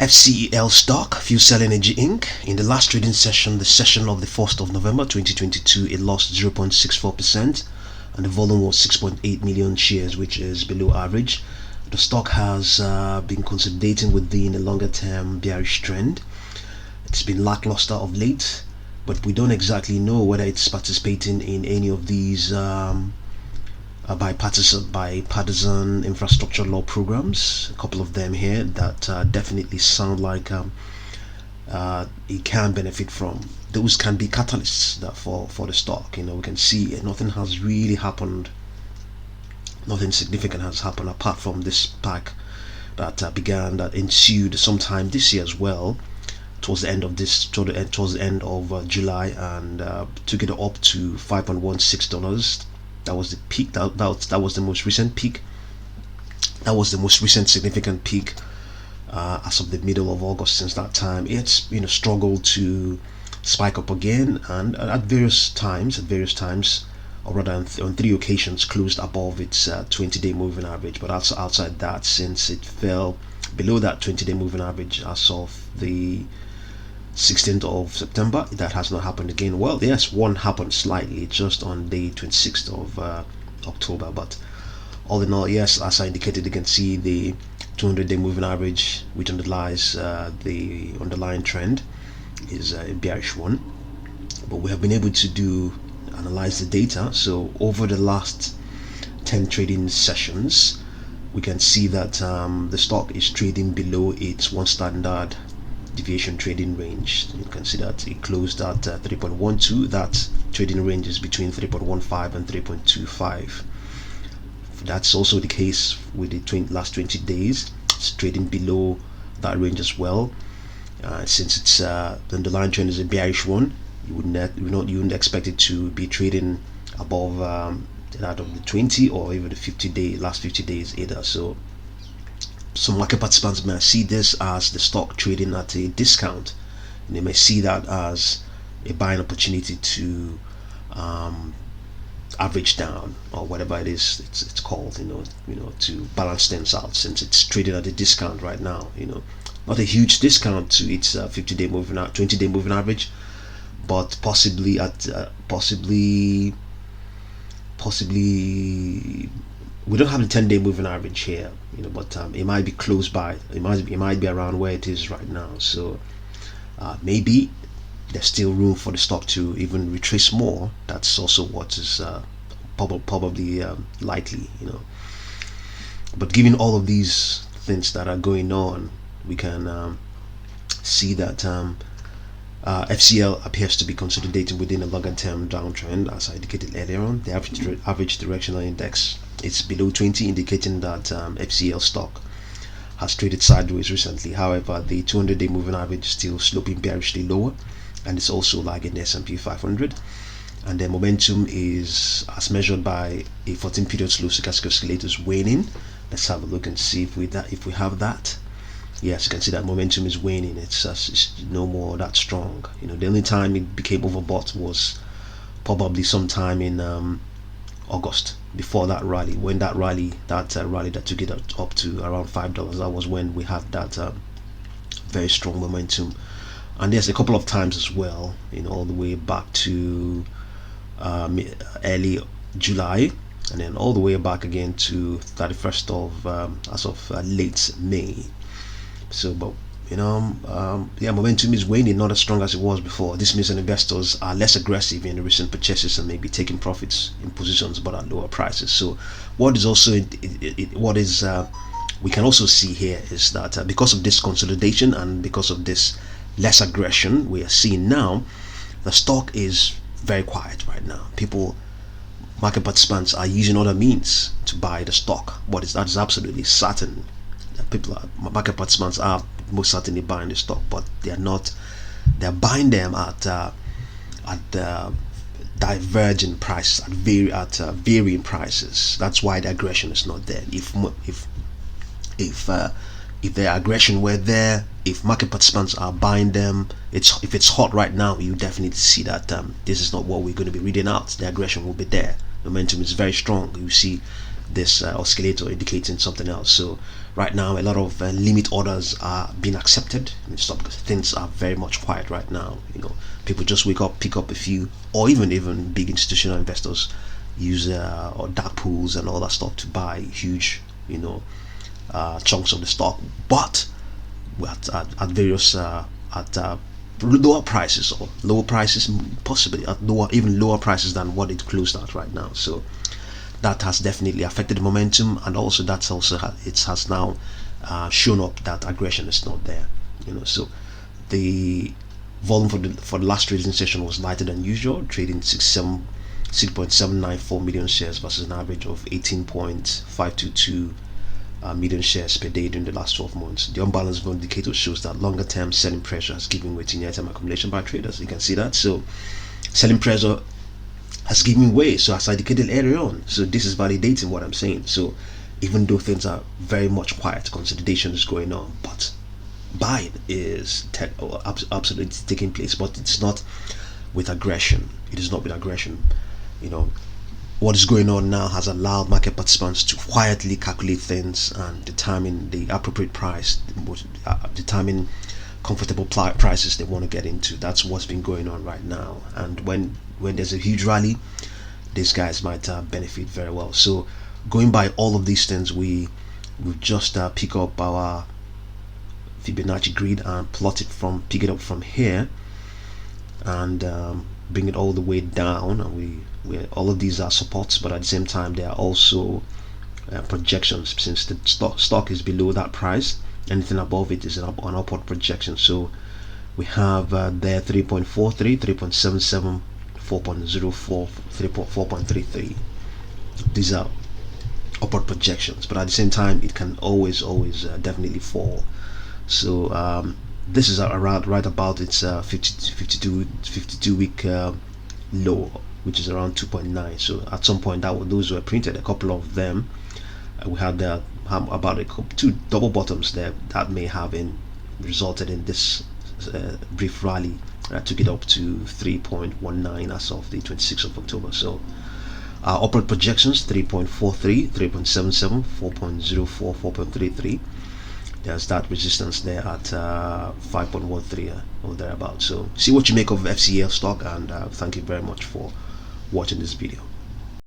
FCEL stock, FuelCell Energy Inc. In the last trading session, the session of the 1st of November 2022, it lost 0.64% and the volume was 6.8 million shares, which is below average. The stock has been consolidating within a longer term bearish trend. It's been lackluster of late, but we don't exactly know whether it's participating in any of these bipartisan infrastructure law programs. A couple of them here that definitely sound like it can benefit from. Those can be catalysts that for the stock. We can see nothing has really happened. Nothing significant has happened apart from this spike that ensued sometime this year as well, towards the end of July, and took it up to $5.16. That was the peak. That was the most recent peak. That was the most recent significant peak as of the middle of August. Since that time, it's struggled to spike up again, and at various times, or rather on 3 occasions, closed above its 20-day moving average. But also outside that, since it fell below that 20-day moving average as of the 16th of September, that has not happened again. Well, yes, one happened slightly just on the 26th of October, but all in all, yes, as I indicated, you can see the 200-day moving average, which underlies the underlying trend, is a bearish one. But we have been able to analyze the data. So over the last 10 trading sessions, we can see that the stock is trading below its 1 standard deviation trading range. You can see that it closed at 3.12. That trading range is between 3.15 and 3.25. That's also the case with the last 20 days. It's trading below that range as well. Since it's the underlying trend is a bearish one, you wouldn't expect it to be trading above that of the 20 or even the last 50 days either. So some market participants may see this as the stock trading at a discount, and they may see that as a buying opportunity to average down, or whatever it is it's called, to balance things out, since it's trading at a discount right now. Not a huge discount to its 20-day moving average, but possibly we don't have the 10-day moving average here, but it might be close by. It might be around where it is right now. So maybe there's still room for the stock to even retrace more. That's also what is probably likely, But given all of these things that are going on, we can see that FCEL appears to be consolidating within a longer term downtrend. As I indicated earlier on, the average directional index is below 20, indicating that FCEL stock has traded sideways recently. However, the 200-day moving average is still sloping bearishly lower, and it's also lagging the S&P 500. And the momentum is, as measured by a 14-period slow stochastic oscillator, is waning. Let's have a look and see if we have that. Yes, you can see that momentum is waning. It's no more that strong. The only time it became overbought was probably sometime in August, before that rally. When that rally that took it up to around $5, that was when we had that very strong momentum. And there's a couple of times as well, all the way back to early July, and then all the way back again to 31st of as of late May. So, but momentum is waning, not as strong as it was before. This means that investors are less aggressive in recent purchases and maybe taking profits in positions, but at lower prices. So, what is also we can also see here is that because of this consolidation and because of this less aggression we are seeing now, the stock is very quiet right now. Market participants are using other means to buy the stock. That is absolutely certain. Market participants are most certainly buying the stock, but they're buying them at diverging prices, at varying prices. That's why the aggression is not there. If the aggression were there, if market participants are buying them, if it's hot right now, you definitely see that this is not what we're going to be reading out. The aggression will be there. Momentum is very strong. You see this oscillator indicating something else. So right now a lot of limit orders are being accepted in stock because things are very much quiet right now. People just wake up, pick up a few, or even big institutional investors use or dark pools and all that stuff to buy huge chunks of the stock, but at various lower prices, or lower prices, possibly at even lower prices than what it closed at right now. So that has definitely affected the momentum, and also that's also it has now shown up that aggression is not there. So the volume for the last trading session was lighter than usual, trading 6.794 million shares versus an average of 18.522 million shares per day during the last 12 months. The unbalanced volume indicator shows that longer term selling pressure has given way to near term accumulation by traders. You can see that. So selling pressure has given way, so as I indicated earlier on. So this is validating what I'm saying. So even though things are very much quiet, consolidation is going on, but buying is absolutely taking place, but it's not with aggression. It is not with aggression. What is going on now has allowed market participants to quietly calculate things and determine the appropriate price, determine comfortable prices they want to get into. That's what's been going on right now. And when there's a huge rally, these guys might benefit very well. So going by all of these things, we've just pick up our Fibonacci grid and pick it up from here and bring it all the way down, and all of these are supports, but at the same time they are also projections. Since the stock is below that price, anything above it is an upward projection. So we have there 3.43, 3.77, 4.04, 4.33. These are upward projections, but at the same time it can always definitely fall. So this is around right about its 52 week low, which is around 2.9. So at some point those were printed, a couple of them. We had about two double bottoms there that may have resulted in this brief rally. Took it up to 3.19 as of the 26th of October. So upward projections 3.43, 3.77, 4.04, 4.33. There's that resistance there at 5.13 or thereabout. So see what you make of FCEL stock, and thank you very much for watching this video.